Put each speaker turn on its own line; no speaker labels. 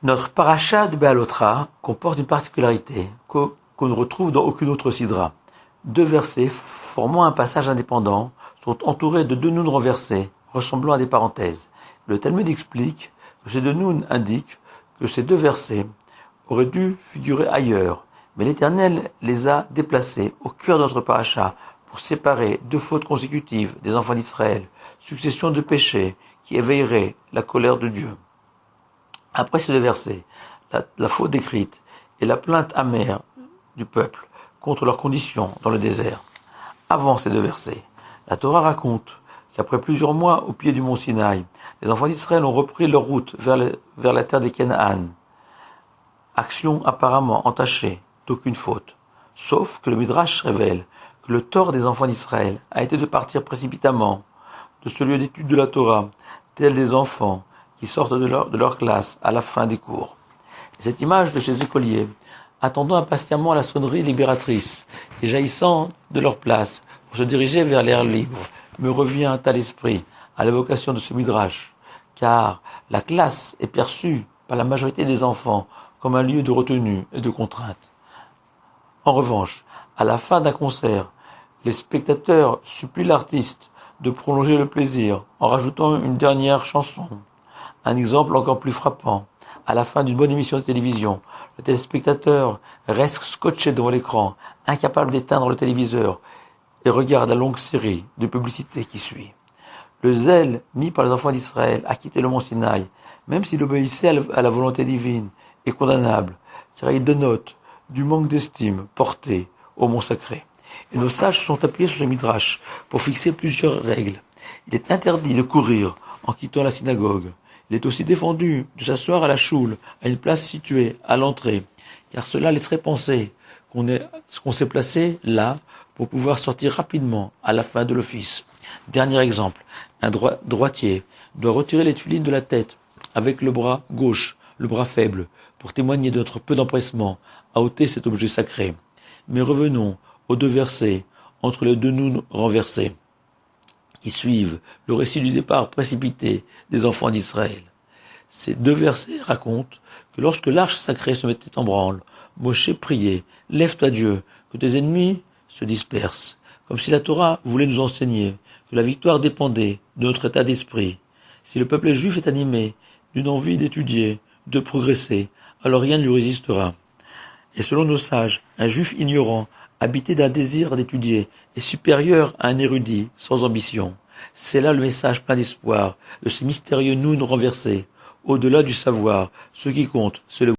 Notre paracha de Béalotra comporte une particularité qu'on ne retrouve dans aucune autre sidra. Deux versets, formant un passage indépendant, sont entourés de deux nouns renversés, ressemblant à des parenthèses. Le Talmud explique que ces deux nouns indiquent que ces deux versets auraient dû figurer ailleurs, mais l'Éternel les a déplacés au cœur de notre paracha pour séparer deux fautes consécutives des enfants d'Israël, succession de péchés qui éveilleraient la colère de Dieu. Après ces deux versets, la faute décrite et la plainte amère du peuple contre leurs conditions dans le désert. Avant ces deux versets, la Torah raconte qu'après plusieurs mois au pied du mont Sinaï, les enfants d'Israël ont repris leur route vers la terre des Canaan. Action apparemment entachée d'aucune faute. Sauf que le Midrash révèle que le tort des enfants d'Israël a été de partir précipitamment de ce lieu d'étude de la Torah, tels des enfants qui sortent de leur classe à la fin des cours. Et cette image de ces écoliers, attendant impatiemment la sonnerie libératrice et jaillissant de leur place pour se diriger vers l'air libre, me revient à l'esprit à l'évocation de ce Midrash, car la classe est perçue par la majorité des enfants comme un lieu de retenue et de contrainte. En revanche, à la fin d'un concert, les spectateurs supplient l'artiste de prolonger le plaisir en rajoutant une dernière chanson. Un exemple encore plus frappant, à la fin d'une bonne émission de télévision, le téléspectateur reste scotché devant l'écran, incapable d'éteindre le téléviseur, et regarde la longue série de publicités qui suit. Le zèle mis par les enfants d'Israël à quitter le mont Sinaï, même s'il obéissait à la volonté divine, est condamnable, car il dénote du manque d'estime porté au mont sacré. Et nos sages sont appuyés sur ce midrash pour fixer plusieurs règles. Il est interdit de courir en quittant la synagogue. Il est aussi défendu de s'asseoir à la choule, à une place située à l'entrée, car cela laisserait penser qu'on s'est placé là pour pouvoir sortir rapidement à la fin de l'office. Dernier exemple, un droitier doit retirer les tuiles de la tête avec le bras gauche, le bras faible, pour témoigner de notre peu d'empressement à ôter cet objet sacré. Mais revenons aux deux versets entre les deux nouns renversés qui suivent le récit du départ précipité des enfants d'Israël. Ces deux versets racontent que lorsque l'arche sacrée se mettait en branle, Moshe priait « Lève-toi Dieu, que tes ennemis se dispersent », comme si la Torah voulait nous enseigner que la victoire dépendait de notre état d'esprit. Si le peuple juif est animé d'une envie d'étudier, de progresser, alors rien ne lui résistera. Et selon nos sages, un juif ignorant, habité d'un désir d'étudier, est supérieur à un érudit sans ambition. C'est là le message plein d'espoir de ces mystérieux nouns renversés. Au-delà du savoir, ce qui compte, c'est le